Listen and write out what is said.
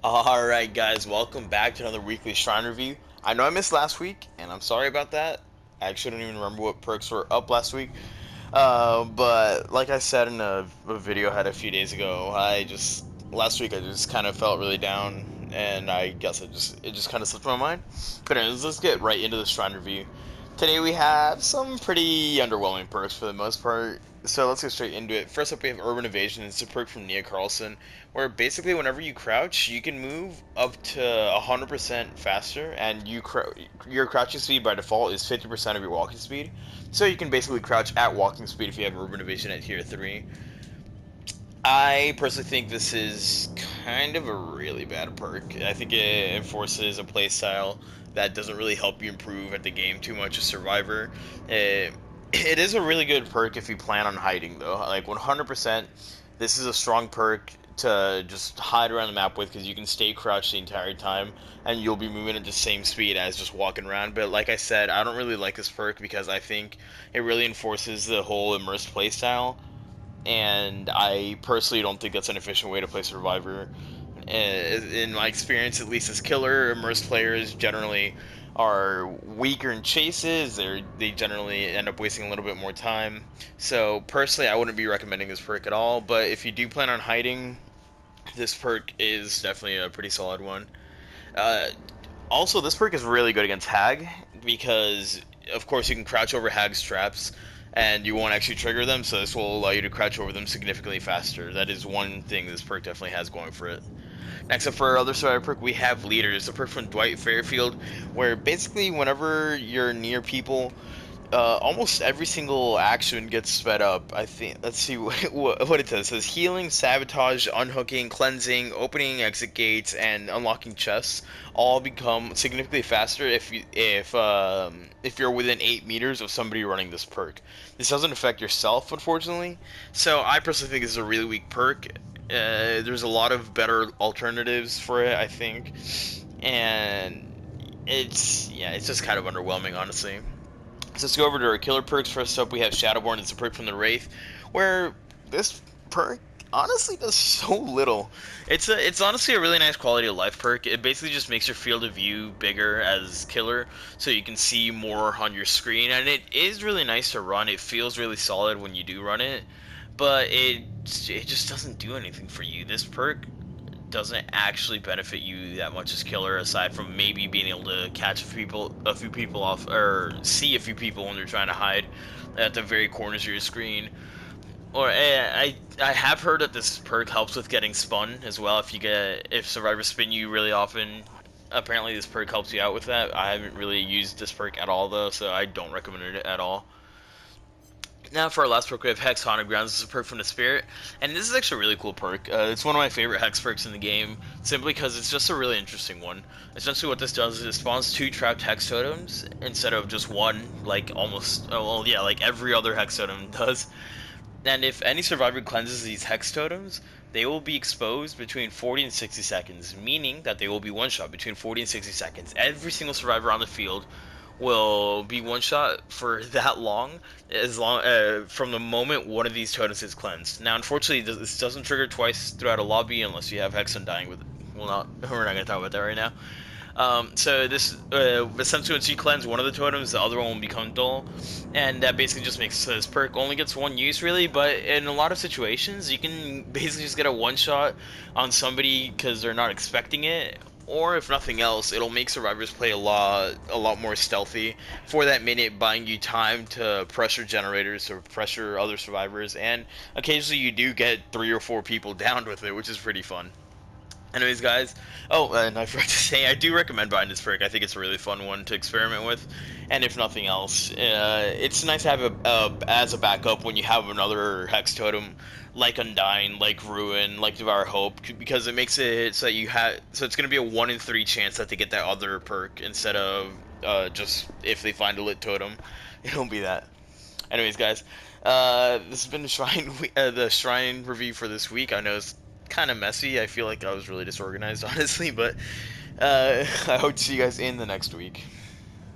Alright guys, welcome back to another weekly Shrine review. I know I missed last week, and I'm sorry about that. I actually don't even remember what perks were up last week. But like I said in a video I had a few days ago, last week I just kind of felt really down, and I guess it just kind of slipped my mind. But anyways, let's get right into the Shrine review. Today we have some pretty underwhelming perks for the most part, so let's get straight into it. First up we have Urban Evasion. It's a perk from Nia Carlson, where basically whenever you crouch, you can move up to 100% faster, and your crouching speed by default is 50% of your walking speed. So you can basically crouch at walking speed if you have Urban Evasion at tier 3. I personally think this is kind of a really bad perk. I think it enforces a playstyle that doesn't really help you improve at the game too much as Survivor. It is a really good perk if you plan on hiding, though. Like 100%, this is a strong perk to just hide around the map with, because you can stay crouched the entire time and you'll be moving at the same speed as just walking around. But like I said, I don't really like this perk because I think it really enforces the whole immersed playstyle, and I personally don't think that's an efficient way to play Survivor. In my experience, at least as killer, immersed players generally are weaker in chases. They generally end up wasting a little bit more time. So personally, I wouldn't be recommending this perk at all. But if you do plan on hiding, this perk is definitely a pretty solid one. Uh, Also, this perk is really good against Hag because, of course, you can crouch over Hag's traps and you won't actually trigger them, so this will allow you to crouch over them significantly faster. That is one thing this perk definitely has going for it. Next up, for our other Survivor perk, we have Leaders, a perk from Dwight Fairfield, where basically whenever you're near people, almost every single action gets sped up. I think. Let's see what it says. It says healing, sabotage, unhooking, cleansing, opening exit gates, and unlocking chests all become significantly faster if you're within 8 meters of somebody running this perk. This doesn't affect yourself, unfortunately. So I personally think this is a really weak perk. There's a lot of better alternatives for it, I think, and it's just kind of underwhelming, honestly. So let's go over to our killer perks. First up, we have Shadowboard. It's a perk from the Wraith, where this perk honestly does so little. It's honestly a really nice quality of life perk. It basically just makes your field of view bigger as killer, so you can see more on your screen, and it is really nice to run. It feels really solid when you do run it, but it just doesn't do anything for you. This perk doesn't actually benefit you that much as killer, aside from maybe being able to catch a few people off, or see a few people when they're trying to hide at the very corners of your screen. Or I have heard that this perk helps with getting spun as well. If survivors spin you really often, apparently this perk helps you out with that. I haven't really used this perk at all though, so I don't recommend it at all. Now for our last perk, we have Hex Haunted Grounds. This is a perk from the Spirit, and this is actually a really cool perk. It's one of my favorite Hex perks in the game, simply because it's just a really interesting one. Essentially what this does is it spawns 2 trapped Hex Totems instead of just one, like almost, oh, well, yeah, like every other Hex Totem does. And if any survivor cleanses these Hex Totems, they will be exposed between 40 and 60 seconds, meaning that they will be one-shot between 40 and 60 seconds. Every single survivor on the field will be one shot for that long, as long from the moment one of these totems is cleansed. Now, unfortunately, this doesn't trigger twice throughout a lobby unless you have Hex Undying with it. We're not going to talk about that right now. So this essentially, once you cleanse one of the totems, the other one will become dull, and that basically just makes this perk only gets one use really. But in a lot of situations, you can basically just get a one shot on somebody because they're not expecting it, or if nothing else, it'll make survivors play a lot more stealthy for that minute, buying you time to pressure generators or pressure other survivors, and occasionally you do get 3 or 4 people downed with it, which is pretty fun. Anyways, guys, oh, and I forgot to say, I do recommend buying this perk. I think it's a really fun one to experiment with, and if nothing else, it's nice to have as a backup when you have another Hex Totem, like Undying, like Ruin, like Devour Hope, because it makes it so that so it's going to be a 1 in 3 chance that they get that other perk, instead of just if they find a lit totem, it'll be that. Anyways, guys, this has been the Shrine review for this week. I know it's kind of messy. I feel like I was really disorganized, honestly, but I hope to see you guys in the next week.